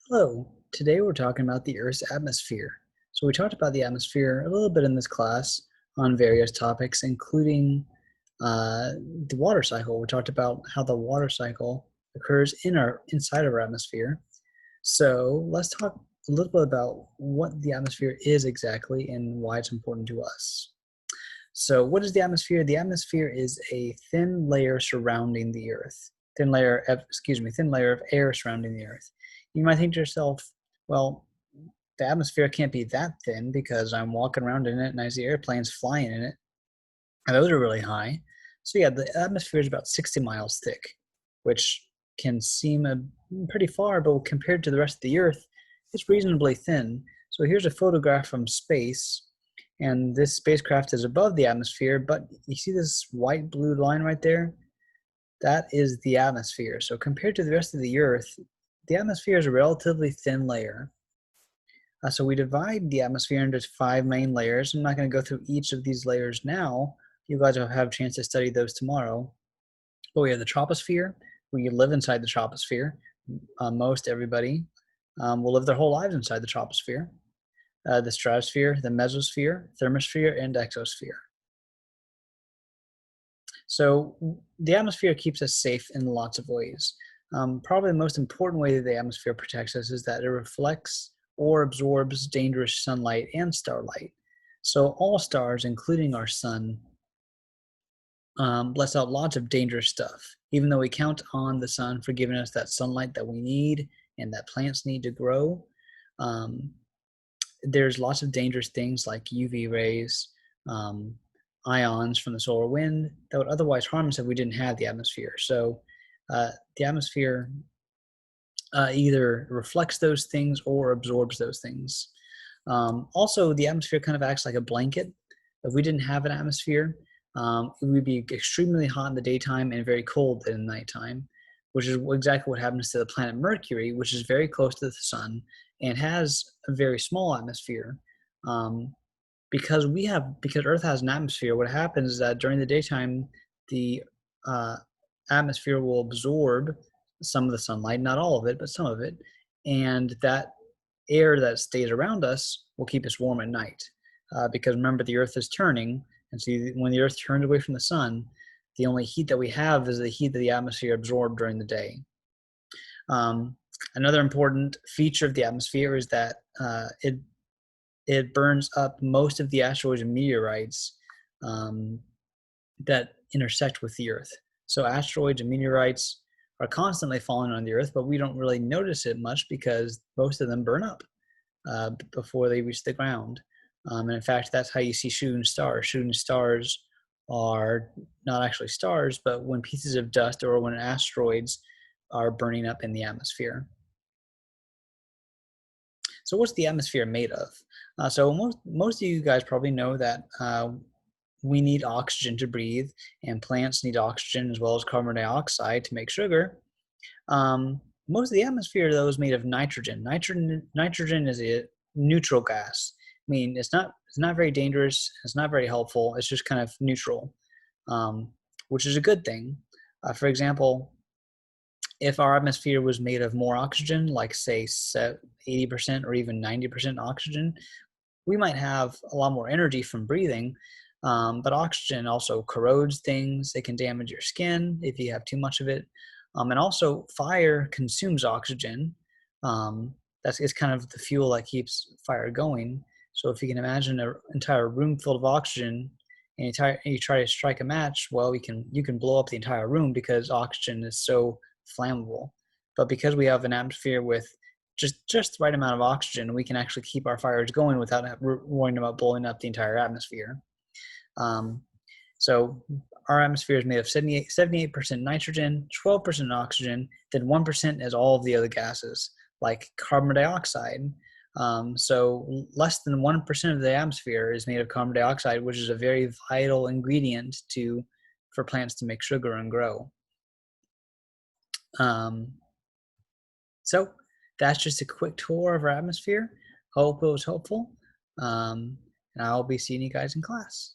Hello, today we're talking about the Earth's atmosphere. So, we talked about the atmosphere a little bit in this class on various topics, including uh, the water cycle. We talked about how the water cycle occurs inside of our atmosphere. So, let's talk a little bit about what the atmosphere is exactly and why it's important to us. So, what is the atmosphere? The atmosphere is a thin layer surrounding the Earth. Thin layer of air surrounding the Earth. You might think to yourself, well, the atmosphere can't be that thin because I'm walking around in it and I see airplanes flying in it, and those are really high. So yeah, the atmosphere is about 60 miles thick, which can seem pretty far, but compared to the rest of the Earth, it's reasonably thin. So here's a photograph from space, and this spacecraft is above the atmosphere, but you see this white blue line right there? That is the atmosphere. So compared to the rest of the Earth, the atmosphere is a relatively thin layer. So we divide the atmosphere into five main layers. I'm not going to go through each of these layers now. You guys will have a chance to study those tomorrow. But we have the troposphere. We live inside the troposphere. Most everybody will live their whole lives inside the troposphere. The stratosphere, the mesosphere, thermosphere, and exosphere. So the atmosphere keeps us safe in lots of ways. Probably the most important way that the atmosphere protects us is that it reflects or absorbs dangerous sunlight and starlight. So all stars, including our sun, lets out lots of dangerous stuff. Even though we count on the sun for giving us that sunlight that we need and that plants need to grow, um, there's lots of dangerous things like UV rays, um, ions from the solar wind that would otherwise harm us if we didn't have the atmosphere. So the atmosphere either reflects those things or absorbs those things. Also, the atmosphere kind of acts like a blanket. If we didn't have an atmosphere, it would be extremely hot in the daytime and very cold in the nighttime, which is exactly what happens to the planet Mercury, which is very close to the sun and has a very small atmosphere. Um, because Earth has an atmosphere, what happens is that during the daytime, the uh, atmosphere will absorb some of the sunlight, not all of it, but some of it, and that air that stays around us will keep us warm at night. Because remember, the Earth is turning, and so when the Earth turns away from the sun, the only heat that we have is the heat that the atmosphere absorbed during the day. Um, Another important feature of the atmosphere is that it burns up most of the asteroids and meteorites um, that intersect with the Earth. So asteroids and meteorites are constantly falling on the Earth, but we don't really notice it much because most of them burn up before they reach the ground. And in fact, that's how you see shooting stars. Shooting stars are not actually stars, but when pieces of dust or when asteroids are burning up in the atmosphere. So, what's the atmosphere made of? So, most of you guys probably know that we need oxygen to breathe, and plants need oxygen as well as carbon dioxide to make sugar. Most of the atmosphere, though, is made of nitrogen. Nitrogen is a neutral gas. I mean, it's not very dangerous. It's not very helpful. It's just kind of neutral, um, which is a good thing. For example, if our atmosphere was made of more oxygen, like say 80% or even 90% oxygen, we might have a lot more energy from breathing. But oxygen also corrodes things. It can damage your skin if you have too much of it. And also, fire consumes oxygen. That's it's kind of the fuel that keeps fire going. So if you can imagine an entire room full of oxygen and you try to strike a match, well, you can blow up the entire room because oxygen is so flammable. But because we have an atmosphere with just the right amount of oxygen, we can actually keep our fires going without worrying about blowing up the entire atmosphere. Um, so our atmosphere is made of 78% nitrogen, 12% oxygen, then 1% is all of the other gases, like carbon dioxide. So less than 1% of the atmosphere is made of carbon dioxide, which is a very vital ingredient for plants to make sugar and grow. Um, so that's just a quick tour of our atmosphere. Hope it was helpful. And I'll be seeing you guys in class.